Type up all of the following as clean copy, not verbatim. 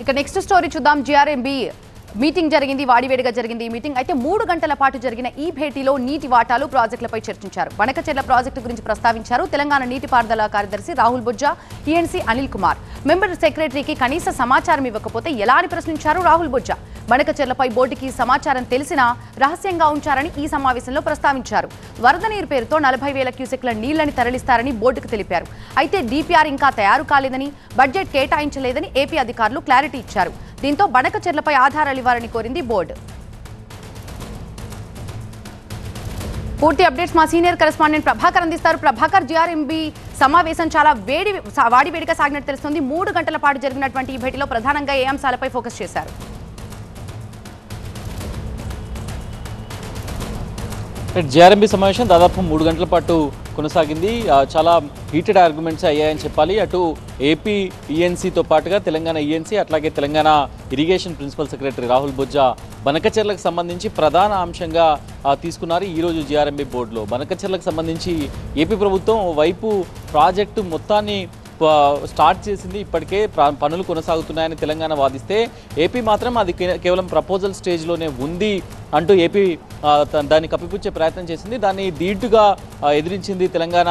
ఇక next story చూద్దాం. GRMB meeting జరిగింది, వాడివేడిగా జరిగింది ఈ మీటింగ్. అయితే 3 గంటల పాటు జరిగిన ఈ భేటీలో నీటి వాటాలు, ప్రాజెక్టులపై చర్చించారు. బనకచెర్ల ప్రాజెక్టు గురించి ప్రస్తావించారు తెలంగాణ నీటిపారుదల కార్యదర్శి రాహుల్ బొజ్జా, టీఎన్సీ అనిల్ కుమార్. మెంబర్ సెక్రటరీకి కనీస సమాచారం ఇవ్వకపోతే ఎలా అని ప్రశ్నించారు రాహుల్ బొజ్జా. బనకచెర్లపై బోర్డుకి సమాచారం తెలిసినా రహస్యంగా ఉంచారని ఈ సమావేశంలో ప్రస్తావించారు. వరద నీరు పేరుతో 40,000 క్యూసెక్ల నీళ్లని తరలిస్తారని బోర్డుకు తెలిపారు. అయితే డిపిఆర్ ఇంకా తయారు కాలేదని, బడ్జెట్ కేటాయించలేదని ఏపీ అధికారులు క్లారిటీ ఇచ్చారు. దీంతో బనకచెర్లపై ఆధారాలు ఇవ్వాలని కోరింది బోర్డు. పూర్తి అప్డేట్స్ మా సీనియర్ కరెస్పాండెంట్ ప్రభాకర్ అందిస్తారు. ప్రభాకర్, జిఆర్ఎంబి సమావేశం చాలా వాడివేడిగా సాగినట్టు తెలుస్తుంది. 3 గంటల పాటు జరిగినటువంటి ఈ భేటీలో ప్రధానంగా ఏ అంశాలపై ఫోకస్ చేశారు? జిఆర్ఎంబి సమావేశం దాదాపు 3 గంటల పాటు కొనసాగింది. చాలా హీటెడ్ ఆర్గ్యుమెంట్స్ అయ్యాయని చెప్పాలి. అటు ఏపీ ఈఎన్సీతో పాటుగా తెలంగాణ ఈఎన్సీ, అట్లాగే Telangana irrigation principal secretary Rahul Bojja బనకచెర్లకు సంబంధించి ప్రధాన అంశంగా తీసుకున్నారు ఈరోజు జిఆర్ఎంబి బోర్డులో. బనకచెర్లకు సంబంధించి ఏపీ ప్రభుత్వం వైపు ప్రాజెక్టు మొత్తాన్ని స్టార్ట్ చేసింది, ఇప్పటికే పనులు కొనసాగుతున్నాయని తెలంగాణ వాదిస్తే ఏపీ మాత్రం అది కేవలం ప్రపోజల్ స్టేజ్లోనే ఉంది అంటూ ఏపీ దాన్ని కప్పిపుచ్చే ప్రయత్నం చేసింది. దాన్ని ధీటుగా ఎదిరించింది తెలంగాణ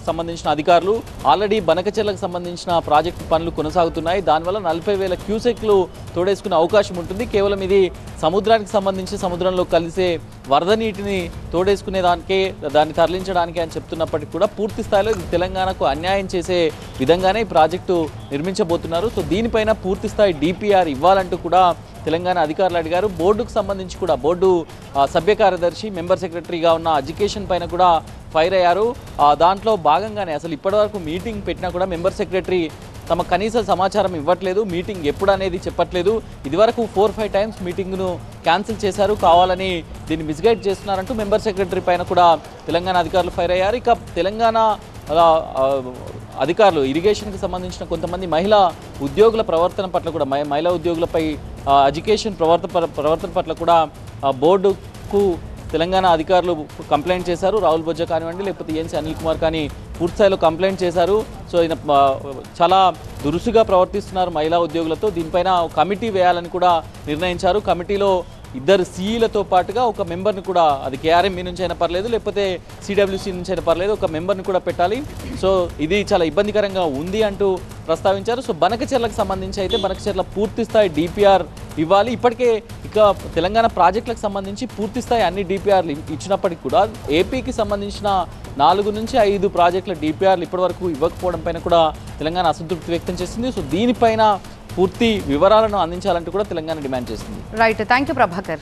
సంబంధించిన అధికారులు. ఆల్రెడీ బనకచెర్లకు సంబంధించిన ప్రాజెక్టు పనులు కొనసాగుతున్నాయి. దానివల్ల 40,000 క్యూసెక్లు తోడేసుకునే అవకాశం ఉంటుంది. కేవలం ఇది సముద్రానికి సంబంధించి సముద్రంలో కలిసే వరద నీటిని తోడేసుకునే దాన్ని తరలించడానికి అని చెప్తున్నప్పటికీ కూడా పూర్తి స్థాయిలో ఇది తెలంగాణకు అన్యాయం చేసే విధంగానే ఈ ప్రాజెక్టు నిర్మించబోతున్నారు. సో దీనిపైన పూర్తి స్థాయి డిపిఆర్ ఇవ్వాలంటూ కూడా తెలంగాణ అధికారులు అడిగారు. బోర్డుకు సంబంధించి కూడా బోర్డు సభ్య కార్యదర్శి, మెంబర్ సెక్రటరీగా ఉన్న ఎడ్యుకేషన్ పైన కూడా ఫైర్ అయ్యారు. దాంట్లో భాగంగానే అసలు ఇప్పటివరకు మీటింగ్ పెట్టినా కూడా మెంబర్ సెక్రటరీ తమ కనీస సమాచారం ఇవ్వట్లేదు, మీటింగ్ ఎప్పుడు అనేది చెప్పట్లేదు. ఇదివరకు 4-5 టైమ్స్ మీటింగ్ను క్యాన్సిల్ చేశారు, కావాలని దీన్ని మిస్గైడ్ చేస్తున్నారంటూ మెంబర్ సెక్రటరీ పైన కూడా తెలంగాణ అధికారులు ఫైర్ అయ్యారు. ఇక తెలంగాణ అధికారులు ఇరిగేషన్కి సంబంధించిన కొంతమంది మహిళా ఉద్యోగుల ప్రవర్తన పట్ల కూడా, మహిళా ఉద్యోగులపై ఎడ్యుకేషన్ ప్రవర్తన పట్ల కూడా బోర్డుకు తెలంగాణ అధికారులు కంప్లైంట్ చేశారు. రాహుల్ బొజ్జా కానివ్వండి, లేకపోతే ఈఎన్సీ అనిల్ కుమార్ కానీ పూర్తిస్థాయిలో కంప్లైంట్ చేశారు. సో ఈయన చాలా దురుసుగా ప్రవర్తిస్తున్నారు మహిళా ఉద్యోగులతో. దీనిపైన కమిటీ వేయాలని కూడా నిర్ణయించారు. కమిటీలో 2 సీఈలతో పాటుగా ఒక మెంబర్ని కూడా, అది కేఆర్ఎంఈ నుంచి అయినా పర్లేదు, లేకపోతే సిడబ్ల్యూసీ నుంచి అయినా పర్లేదు, ఒక మెంబర్ని కూడా పెట్టాలి. సో ఇది చాలా ఇబ్బందికరంగా ఉంది అంటూ ప్రస్తావించారు. సో బనకచెర్లకు సంబంధించి అయితే బనకచెర్ల పూర్తి స్థాయి డిపిఆర్ ఇవ్వాలి. ఇప్పటికే ఇక తెలంగాణ ప్రాజెక్టులకు సంబంధించి పూర్తి స్థాయి అన్ని డిపిఆర్లు ఇచ్చినప్పటికీ కూడా ఏపీకి సంబంధించిన 4 నుంచి 5 ప్రాజెక్టుల డిపిఆర్లు ఇప్పటివరకు ఇవ్వకపోవడం పైన కూడా తెలంగాణ అసంతృప్తి వ్యక్తం చేసింది. సో దీనిపైన పూర్తి వివరాలను అందించాలంటూ కూడా తెలంగాణ డిమాండ్ చేసింది. Right, thank you Prabhakar.